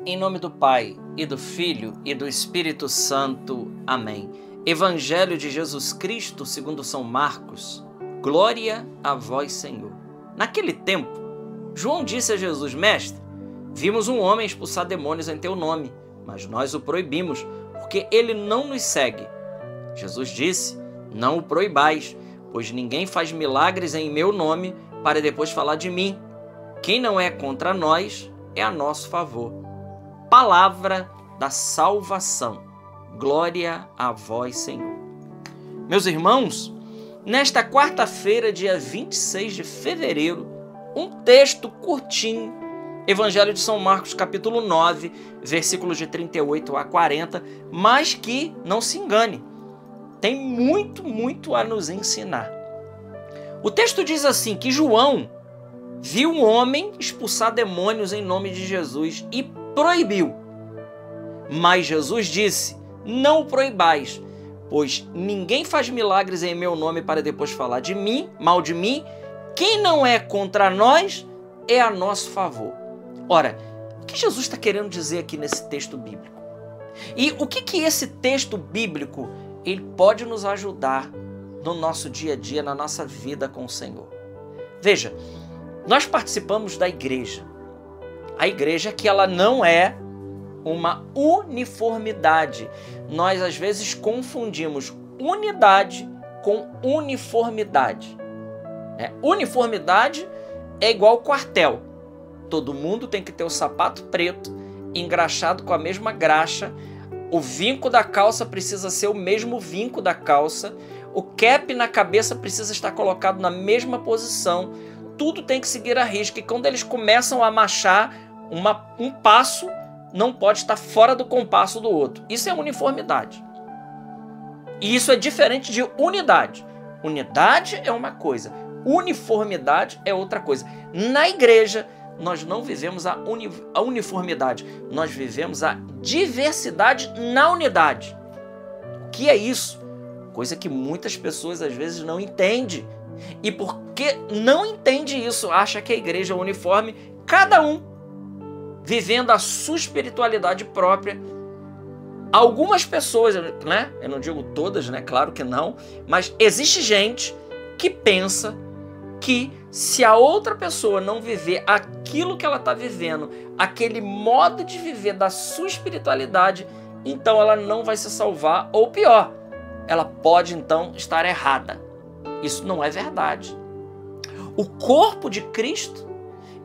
Em nome do Pai, e do Filho, e do Espírito Santo. Amém. Evangelho de Jesus Cristo, segundo São Marcos. Glória a vós, Senhor. Naquele tempo, João disse a Jesus: Mestre, vimos um homem expulsar demônios em teu nome, mas nós o proibimos, porque ele não nos segue. Jesus disse: Não o proibais, pois ninguém faz milagres em meu nome para depois falar de mim. Quem não é contra nós é a nosso favor. Palavra da salvação. Glória a vós, Senhor. Meus irmãos, nesta quarta-feira, dia 26 de fevereiro, um texto curtinho, Evangelho de São Marcos, capítulo 9, versículos de 38 a 40, mas que, não se engane, tem muito a nos ensinar. O texto diz assim, que João viu um homem expulsar demônios em nome de Jesus e proibiu. Mas Jesus disse: Não o proibais, pois ninguém faz milagres em meu nome para depois falar de mim, mal de mim. Quem não é contra nós é a nosso favor. Ora, o que Jesus está querendo dizer aqui nesse texto bíblico? E o que esse texto bíblico ele pode nos ajudar no nosso dia a dia, na nossa vida com o Senhor? Veja, nós participamos da igreja. A igreja que ela não é uma uniformidade. Nós às vezes confundimos unidade com uniformidade. Uniformidade é igual quartel. Todo mundo tem que ter o sapato preto, engraxado com a mesma graxa. O vinco da calça precisa ser o mesmo vinco da calça. O cap na cabeça precisa estar colocado na mesma posição. Tudo tem que seguir a risca. E quando eles começam a marchar, um passo não pode estar fora do compasso do outro. Isso é uniformidade. E isso é diferente de unidade. Unidade é uma coisa, uniformidade é outra coisa. Na igreja, nós não vivemos a uniformidade, nós vivemos a diversidade na unidade. O que é isso? Coisa que muitas pessoas às vezes não entendem. E porque não entende isso, acha que a igreja é uniforme, cada um vivendo a sua espiritualidade própria. Algumas pessoas, né? Eu não digo todas, né? Claro que não. Mas existe gente que pensa que se a outra pessoa não viver aquilo que ela está vivendo, aquele modo de viver da sua espiritualidade, então ela não vai se salvar, ou pior, ela pode então estar errada. Isso não é verdade. O corpo de Cristo,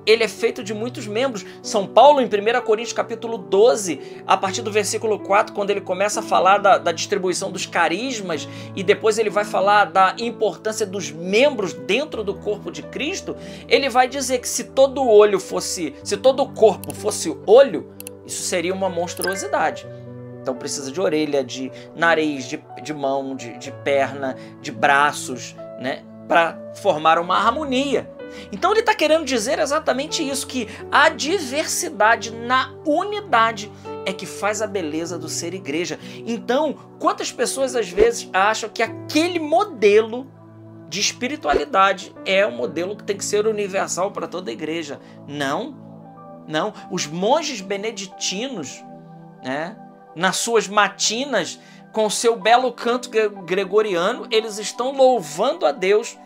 ele é feito de muitos membros. São Paulo, em 1 Coríntios capítulo 12, a partir do versículo 4, quando ele começa a falar da distribuição dos carismas, e depois ele vai falar da importância dos membros dentro do corpo de Cristo, ele vai dizer que se todo o corpo fosse olho, isso seria uma monstruosidade. Então precisa de orelha, de nariz, de mão, de perna, de braços, né, para formar uma harmonia. Então ele está querendo dizer exatamente isso, que a diversidade na unidade é que faz a beleza do ser igreja. Então, quantas pessoas às vezes acham que aquele modelo de espiritualidade é o modelo que tem que ser universal para toda a igreja? Não, não. Os monges beneditinos, né, nas suas matinas, com o seu belo canto gregoriano, eles estão louvando a Deus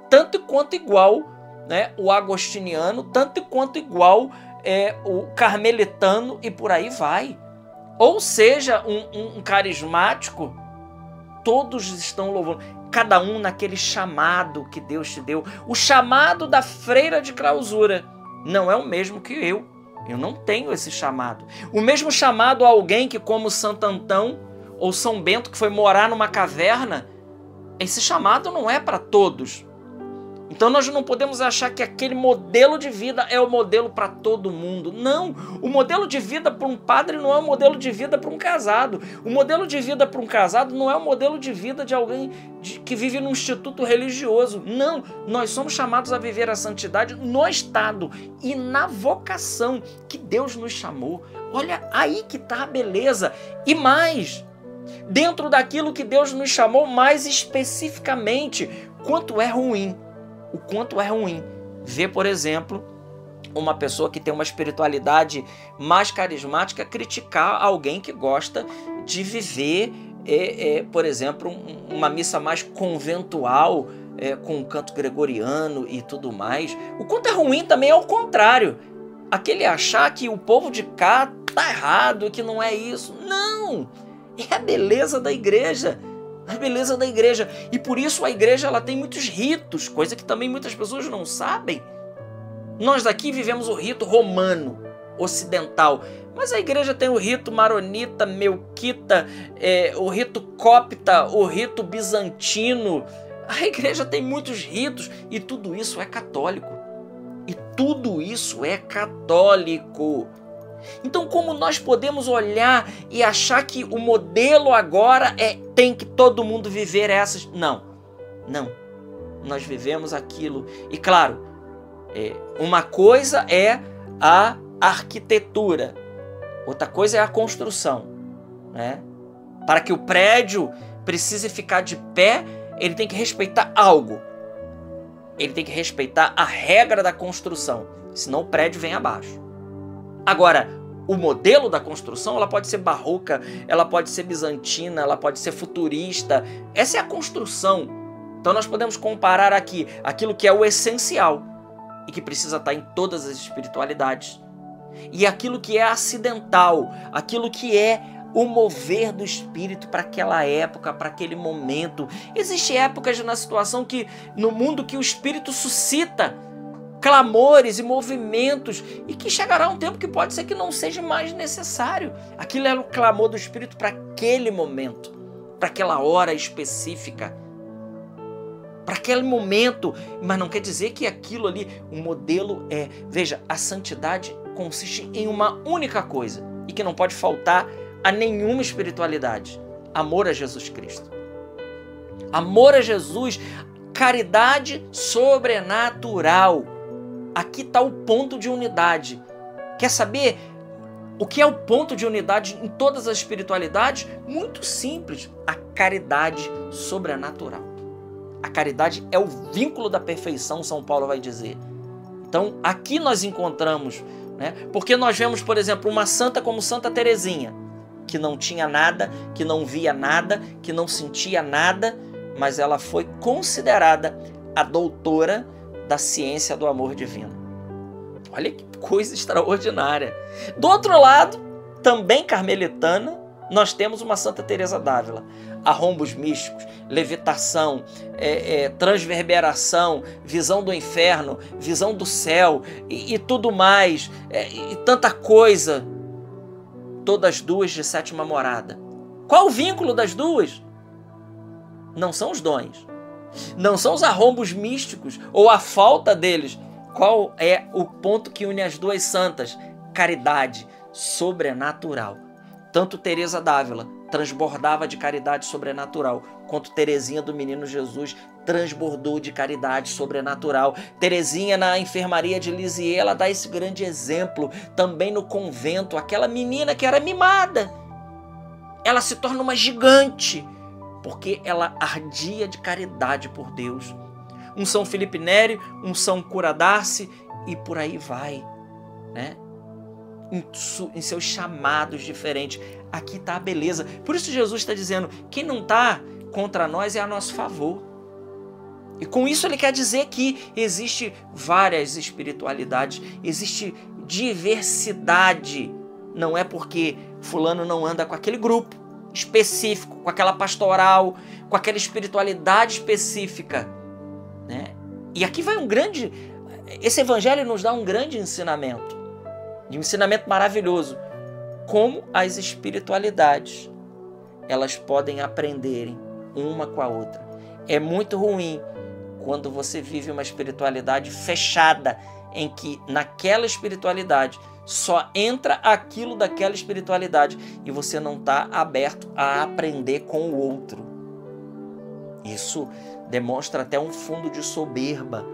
tanto quanto igual, né, o agostiniano, tanto quanto igual o carmelitano, e por aí vai. Ou seja, um carismático, todos estão louvando, cada um naquele chamado que Deus te deu. O chamado da freira de clausura não é o mesmo que eu não tenho esse chamado. O mesmo chamado a alguém que, como Santo Antão ou São Bento, que foi morar numa caverna, esse chamado não é para todos. Então nós não podemos achar que aquele modelo de vida é o modelo para todo mundo. Não, o modelo de vida para um padre não é o modelo de vida para um casado. O modelo de vida para um casado não é o modelo de vida de alguém que vive num instituto religioso. Não, nós somos chamados a viver a santidade no estado e na vocação que Deus nos chamou. Olha, aí que está a beleza. E mais, dentro daquilo que Deus nos chamou, mais especificamente, o quanto é ruim ver, por exemplo, uma pessoa que tem uma espiritualidade mais carismática criticar alguém que gosta de viver, por exemplo, uma missa mais conventual, com um canto gregoriano e tudo mais. O quanto é ruim também é o contrário. Aquele achar que o povo de cá tá errado, que não é isso. Não! É a beleza da igreja. A beleza da igreja. E por isso a igreja ela tem muitos ritos, coisa que também muitas pessoas não sabem. Nós daqui vivemos o rito romano, ocidental. Mas a igreja tem o rito maronita, melquita, o rito copta, o rito bizantino. A igreja tem muitos ritos e tudo isso é católico. E tudo isso é católico. Então, como nós podemos olhar e achar que o modelo agora tem que todo mundo viver essas... Não, não. Nós vivemos aquilo. E claro, uma coisa é a arquitetura, outra coisa é a construção, né? Para que o prédio precise ficar de pé, ele tem que respeitar algo. Ele tem que respeitar a regra da construção, senão o prédio vem abaixo. Agora, o modelo da construção, ela pode ser barroca, ela pode ser bizantina, ela pode ser futurista. Essa é a construção. Então nós podemos comparar aqui aquilo que é o essencial e que precisa estar em todas as espiritualidades, e aquilo que é acidental, aquilo que é o mover do Espírito para aquela época, para aquele momento. Existem épocas na situação no mundo que o Espírito suscita clamores e movimentos, e que chegará um tempo que pode ser que não seja mais necessário. Aquilo era o clamor do Espírito para aquele momento, para aquela hora específica, para aquele momento, mas não quer dizer que aquilo ali, o modelo veja, a santidade consiste em uma única coisa, e que não pode faltar a nenhuma espiritualidade: amor a Jesus Cristo. Amor a Jesus, caridade sobrenatural. Aqui está o ponto de unidade. Quer saber o que é o ponto de unidade em todas as espiritualidades? Muito simples: a caridade sobrenatural. A caridade é o vínculo da perfeição, São Paulo vai dizer. Então, aqui nós encontramos, né? Porque nós vemos, por exemplo, uma santa como Santa Teresinha, que não tinha nada, que não via nada, que não sentia nada, mas ela foi considerada a doutora da ciência do amor divino. Olha que coisa extraordinária. Do outro lado, também carmelitana, nós temos uma Santa Teresa d'Ávila. Arrombos místicos, levitação, transverberação, visão do inferno, visão do céu e tudo mais, e tanta coisa. Todas duas de sétima morada. Qual o vínculo das duas? Não são os dons, não são os arrombos místicos ou a falta deles. Qual é o ponto que une as duas santas? Caridade sobrenatural. Tanto Teresa d'Ávila transbordava de caridade sobrenatural, quanto Teresinha do Menino Jesus transbordou de caridade sobrenatural. Teresinha, na enfermaria de Lisieux, ela dá esse grande exemplo. Também no convento, aquela menina que era mimada, ela se torna uma gigante, porque ela ardia de caridade por Deus. Um São Felipe Neri, um São Cura d'Arce, e por aí vai, né? Em seus chamados diferentes. Aqui está a beleza. Por isso Jesus está dizendo: quem não está contra nós é a nosso favor. E com isso ele quer dizer que existe várias espiritualidades, existe diversidade. Não é porque fulano não anda com aquele grupo específico, com aquela pastoral, com aquela espiritualidade específica, né? E aqui vai esse evangelho nos dá um grande ensinamento, um ensinamento maravilhoso. Como as espiritualidades, elas podem aprenderem uma com a outra. É muito ruim quando você vive uma espiritualidade fechada, em que naquela espiritualidade só entra aquilo daquela espiritualidade e você não está aberto a aprender com o outro. Isso demonstra até um fundo de soberba.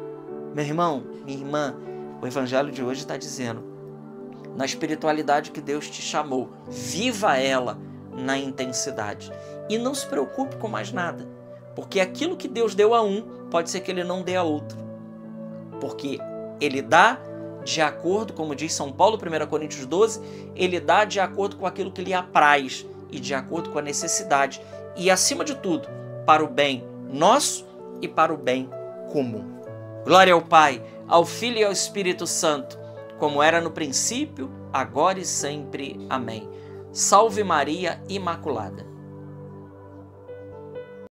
Meu irmão, minha irmã, o evangelho de hoje está dizendo: na espiritualidade que Deus te chamou, viva ela na intensidade. E não se preocupe com mais nada, porque aquilo que Deus deu a um, pode ser que Ele não dê a outro. Porque Ele dá de acordo, como diz São Paulo, 1 Coríntios 12, ele dá de acordo com aquilo que lhe apraz e de acordo com a necessidade. E, acima de tudo, para o bem nosso e para o bem comum. Glória ao Pai, ao Filho e ao Espírito Santo, como era no princípio, agora e sempre. Amém. Salve Maria Imaculada.